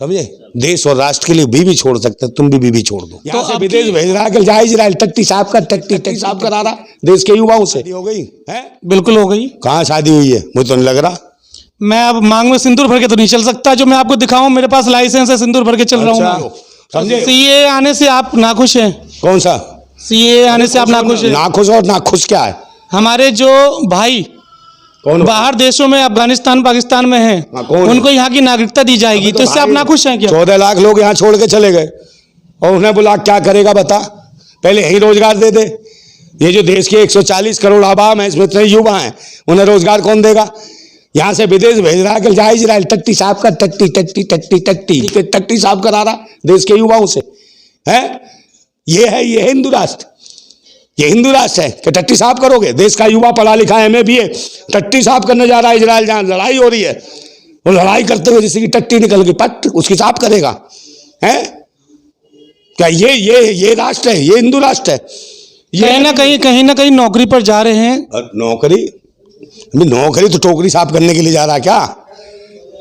समझे। देश और राष्ट्र के लिए बीवी छोड़ सकते हैं, तुम भी बीवी छोड़ दो। यहाँ से विदेश भेज रहा है, कल जाए इजराइल, टट्टी साहब करा रहा देश के युवाओं से। हो गई है? बिल्कुल हो गई। कहाँ शादी हुई है? मुझे तो नहीं लग रहा। मैं अब मांग में सिंदूर भर के तो नहीं चल सकता, जो मैं आपको दिखाऊं मेरे पास लाइसेंस है, सिंदूर भर के चल रहा हूँ। समझे। सीए आने से आप नाखुश हैं? कौन सा सीए आने से आप नाखुश हैं? नाखुश और नाखुश क्या है? हमारे जो भाई बाहर देशों में अफगानिस्तान पाकिस्तान में हैं, उनको यहाँ की नागरिकता दी जाएगी, तो इससे आप नाखुश हैं क्या? 14 लाख लोग यहाँ छोड़ के चले गए और उन्हें बोला क्या करेगा बता। पहले यही रोजगार दे दे। ये जो देश के 140 करोड़ आबाम है, इसमें इतने युवा हैं, उन्हें रोजगार कौन देगा? यहाँ से विदेश भेज रहा है, कल जाए इजराइल, टट्टी साहब का टट्टी साहब करा रहा देश के युवाओं से है। ये है हिंदू राष्ट्र। ये हिंदू राष्ट्र है कि टट्टी साहब करोगे? देश का युवा पढ़ा लिखा है, MA BA टट्टी साहब करने जा रहा है इजराइल, जहां लड़ाई हो रही है, वो लड़ाई करते हुए जिसकी टट्टी निकल गई पट उसकी साफ करेगा है क्या? ये राष्ट्र है, ये हिंदू राष्ट्र है। कहीं ना कहीं नौकरी पर जा रहे हैं। नौकरी तो टोकरी साफ करने के लिए जा रहा है क्या?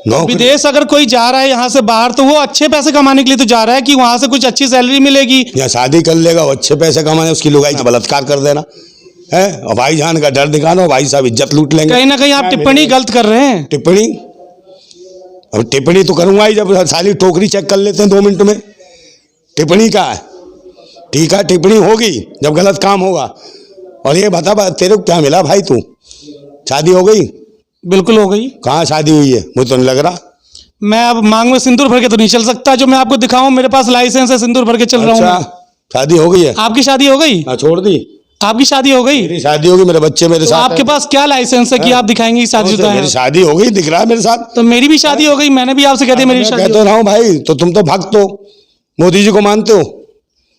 विदेश अगर कोई जा रहा है यहाँ से बाहर, तो वो अच्छे पैसे कमाने के लिए तो जा रहा है कि वहां से कुछ अच्छी सैलरी मिलेगी, या शादी कर लेगा, वो अच्छे पैसे कमाने, उसकी लुगाई का बलात्कार कर देना है और भाईजान का डर दिखाना, भाई साहब इज्जत लूट लेंगे। कहीं ना कहीं आप टिप्पणी गलत कर रहे हैं। टिप्पणी तो करूंगा ही जब साली टोकरी चेक कर लेते हैं 2 मिनट में। टिप्पणी का है? ठीक है, टिप्पणी होगी जब गलत काम होगा। और ये बता तेरे को क्या मिला भाई? तू शादी हो गई? बिल्कुल हो गई। कहाँ शादी हुई है? मुझे तो नहीं लग रहा। मैं अब मांग में सिंदूर भर के तो नहीं चल सकता, जो मैं आपको दिखाऊं मेरे पास लाइसेंस है, सिंदूर भर के चल रहा हूँ। शादी हो गई है? आपकी शादी हो गई? छोड़ दी। आपकी शादी हो गई? मेरी शादी होगी, मेरे बच्चे मेरे साथ। आपके पास क्या लाइसेंस है कि आप दिखाएंगे शादीशुदा है? मेरी शादी हो गई, दिख रहा है मेरे साथ। तो मेरी भी शादी हो गई, मैंने भी आपसे कह दिया मेरी शादी। कहता रहा हूँ भाई, तो तुम तो भक्त हो, मोदी जी को मानते हो?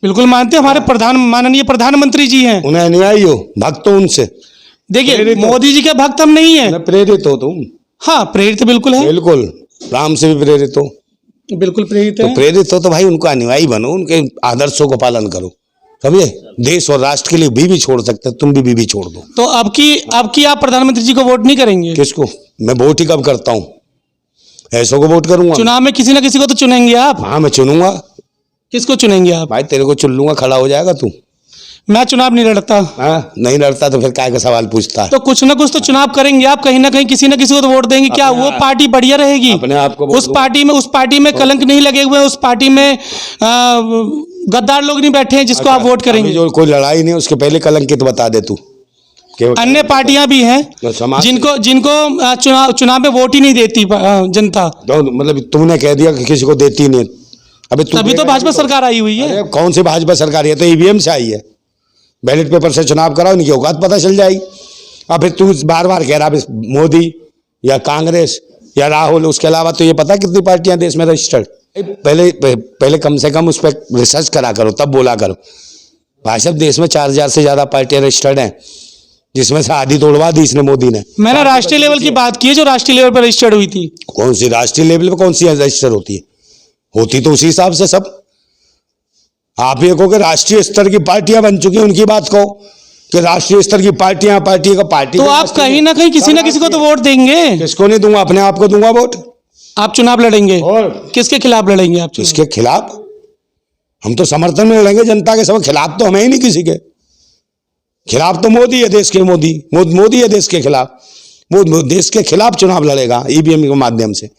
बिल्कुल मानते हैं, हमारे माननीय प्रधानमंत्री जी हैं। उन्हें अनुयायी हो, भक्त हो उनसे? देखिए मोदी जी के भक्त हम नहीं है। प्रेरित हो तुम? हाँ प्रेरित बिल्कुल है। बिल्कुल, राम से भी प्रेरित हो? बिल्कुल प्रेरित है। तो प्रेरित हो तो भाई उनको अनुयायी बनो, उनके आदर्शों को पालन करो, समझे। देश और राष्ट्र के लिए बीवी छोड़ सकते हैं, तुम भी बीवी छोड़ दो। तो अब की आप प्रधानमंत्री जी को वोट नहीं करेंगे? किसको? मैं वोट ही कब करता हूँ? ऐसों को वोट करूंगा? चुनाव में किसी ना किसी को तो चुनेंगे आप। हाँ मैं चुनूंगा। किसको चुनेंगे आप? भाई तेरे को चुन लूंगा, खड़ा हो जाएगा तू। मैं चुनाव नहीं लड़ता। हाँ नहीं लड़ता तो फिर काय का सवाल पूछता है? तो कुछ ना कुछ तो चुनाव करेंगे आप, कहीं ना कहीं किसी ना किसी को तो वोट देंगे। क्या वो पार्टी बढ़िया रहेगी? अपने आप को उस पार्टी में कलंक नहीं लगे हुए, उस पार्टी में गद्दार लोग नहीं बैठे हैं जिसको आप वोट करेंगे। जो कोई लड़ाई नहीं, उसके पहले कलंकित बता दे तू। अन्य पार्टियां भी हैं जिनको चुनाव में वोट ही नहीं देती जनता। मतलब तुमने कह दिया कि किसी को देती नहीं। अबे तभी तो भाजपा सरकार आई हुई है। कौन सी भाजपा सरकार है? तो EVM से आई है, बैलेट पेपर से चुनाव कराओ, इनकी औकात पता चल जाएगी। अब फिर तू बार बार कह रहा मोदी या कांग्रेस या राहुल, उसके अलावा तो ये पता कितनी पार्टियां देश में रजिस्टर्ड? पहले कम से कम उस पर रिसर्च करा करो, तब बोला करो। भाई साहब देश में 4000 से ज्यादा पार्टियां रजिस्टर्ड हैं, जिसमें से आधी तोड़वा दी इसने मोदी ने। मैंने राष्ट्रीय लेवल की बात की है, जो राष्ट्रीय लेवल पर रजिस्टर्ड हुई थी। कौन सी राष्ट्रीय लेवल पर कौन सी रजिस्टर होती है? होती तो उसी हिसाब से सब। आप ये कहो कि राष्ट्रीय स्तर की पार्टियां बन चुकी हैं, उनकी बात कहो कि राष्ट्रीय स्तर की पार्टी का पार्टी। तो आप कहीं ना कहीं किसी ना किसी को तो वोट देंगे। किसको नहीं दूंगा? अपने आप को दूंगा वोट। आप चुनाव लड़ेंगे और किसके खिलाफ लड़ेंगे? आप किसके खिलाफ? हम तो समर्थन में लड़ेंगे जनता के, सब खिलाफ तो हमें ही नहीं। किसी के खिलाफ तो मोदी है, देश के मोदी है देश के खिलाफ। वो देश के खिलाफ चुनाव लड़ेगा EVM के माध्यम से,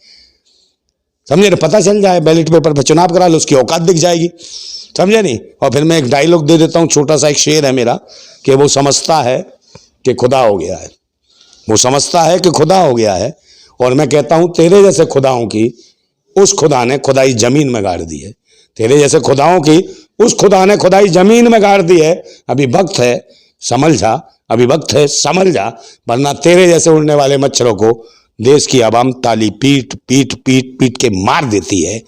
समझे? पता चल जाए, बैलेट पेपर पर चुनाव करा लो, उसकी औकात दिख जाएगी, समझे नहीं? और फिर मैं एक डायलॉग दे देता हूँ, छोटा सा एक शेर है मेरा, कि वो समझता है कि खुदा हो गया है। वो समझता है कि खुदा हो गया है, और मैं कहता हूँ तेरे जैसे खुदाओं की उस खुदा ने खुदाई जमीन में गाड़ दी है। तेरे जैसे खुदाओं की उस खुदा ने खुदाई जमीन में गाड़ दी है। अभी वक्त है समझ जा, अभी वक्त है समझ जा, वरना तेरे जैसे उड़ने वाले मच्छरों को देश की आवाम ताली पीट पीट पीट पीट के मार देती है।